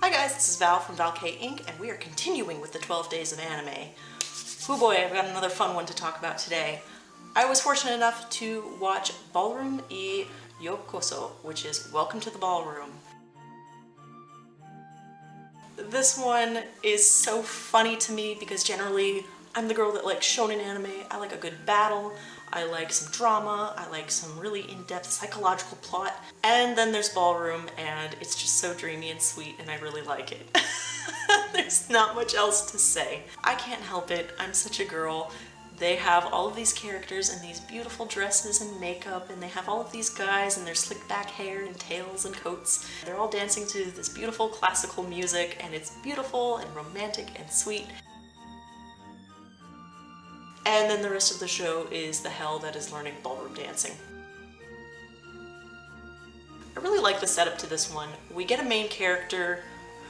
Hi guys, this is Val from valkayink, and we are continuing with the 12 days of anime. Oh boy, I've got another fun one to talk about today. I was fortunate enough to watch Ballroom e Yokoso, which is Welcome to the Ballroom. This one is so funny to me because generally I'm the girl that likes shonen anime. I like a good battle, I like some drama, I like some really in-depth psychological plot, and then there's Ballroom and it's just so dreamy and sweet and I really like it. There's not much else to say. I can't help it, I'm such a girl. They have all of these characters in these beautiful dresses and makeup, and they have all of these guys in their slick back hair and tails and coats. They're all dancing to this beautiful classical music, and it's beautiful and romantic and sweet. And then the rest of the show is the hell that is learning ballroom dancing. I really like the setup to this one. We get a main character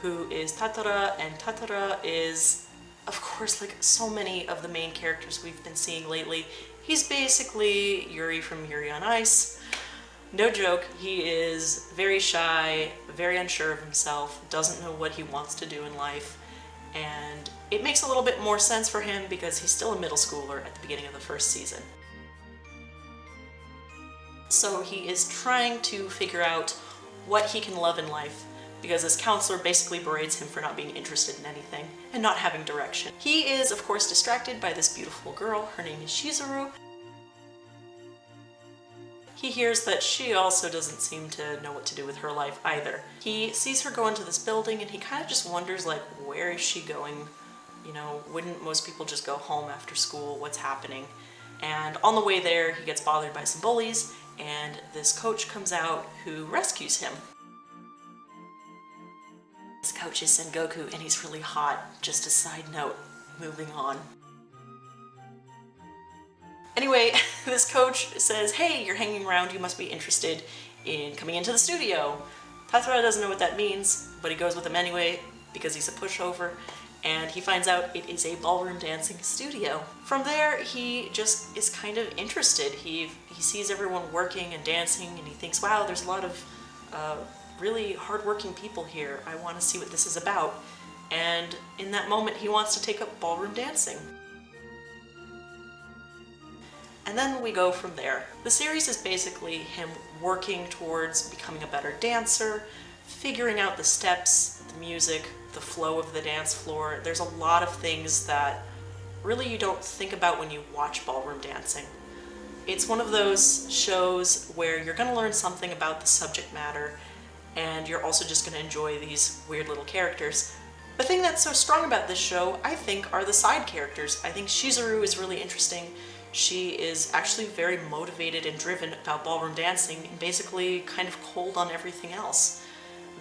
who is Tundra, and Tundra is, of course, like so many of the main characters we've been seeing lately, he's basically Yuri from Yuri on Ice. No joke, he is very shy, very unsure of himself, doesn't know what he wants to do in life, and it makes a little bit more sense for him because he's still a middle schooler at the beginning of the first season. So he is trying to figure out what he can love in life, because his counselor basically berates him for not being interested in anything and not having direction. He is, of course, distracted by this beautiful girl. Her name is Shizuru. He hears that she also doesn't seem to know what to do with her life either. He sees her go into this building and he kind of just wonders, like, where is she going? You know, wouldn't most people just go home after school? What's happening? And on the way there, he gets bothered by some bullies, and this coach comes out who rescues him. This coach is Sengoku, and he's really hot. Just a side note, moving on. Anyway, this coach says, hey, you're hanging around, you must be interested in coming into the studio. Passarella doesn't know what that means, but he goes with him anyway because he's a pushover, and he finds out it is a ballroom dancing studio. From there, he just is kind of interested. He sees everyone working and dancing, and he thinks, wow, there's a lot of really hardworking people here. I want to see what this is about. And in that moment, he wants to take up ballroom dancing. And then we go from there. The series is basically him working towards becoming a better dancer, figuring out the steps, the music, the flow of the dance floor. There's a lot of things that really you don't think about when you watch ballroom dancing. It's one of those shows where you're going to learn something about the subject matter, and you're also just going to enjoy these weird little characters. The thing that's so strong about this show, I think, are the side characters. I think Shizuru is really interesting. She is actually very motivated and driven about ballroom dancing and basically kind of cold on everything else.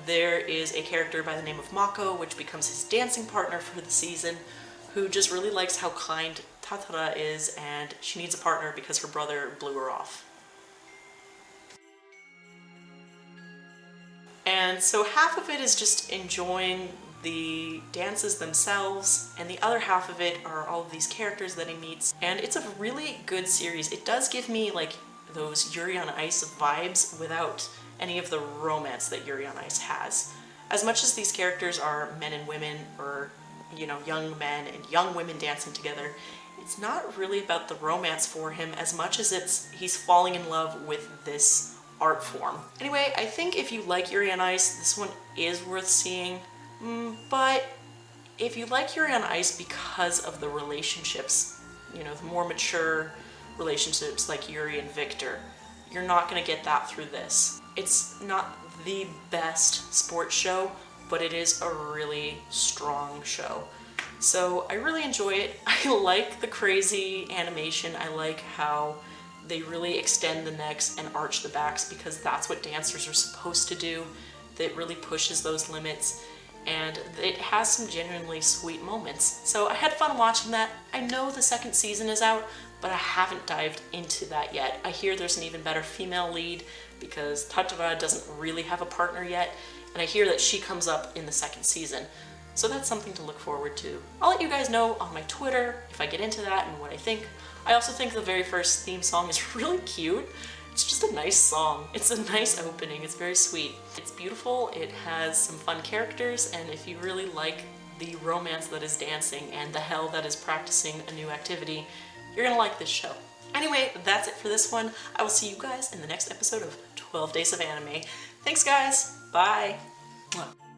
There is a character by the name of Mako, which becomes his dancing partner for the season, who just really likes how kind Tundra is, and she needs a partner because her brother blew her off. And so half of it is just enjoying the dances themselves, and the other half of it are all of these characters that he meets. And it's a really good series. It does give me like those Yuri on Ice vibes without any of the romance that Yuri on Ice has. As much as these characters are men and women, or, you know, young men and young women dancing together, it's not really about the romance for him as much as he's falling in love with this art form. Anyway, I think if you like Yuri on Ice, this one is worth seeing, but if you like Yuri on Ice because of the relationships, you know, the more mature relationships like Yuri and Victor, you're not going to get that through this. It's not the best sports show, but it is a really strong show. So I really enjoy it. I like the crazy animation. I like how they really extend the necks and arch the backs because that's what dancers are supposed to do. That really pushes those limits, and it has some genuinely sweet moments. So I had fun watching that. I know the second season is out, but I haven't dived into that yet. I hear there's an even better female lead because Tundra doesn't really have a partner yet, and I hear that she comes up in the second season. So that's something to look forward to. I'll let you guys know on my Twitter if I get into that and what I think. I also think the very first theme song is really cute, It's just a nice song. It's a nice opening. It's very sweet. It's beautiful. It has some fun characters, and if you really like the romance that is dancing and the hell that is practicing a new activity, you're gonna like this show. Anyway, that's it for this one. I will see you guys in the next episode of 12 Days of Anime. Thanks, guys. Bye. Mwah.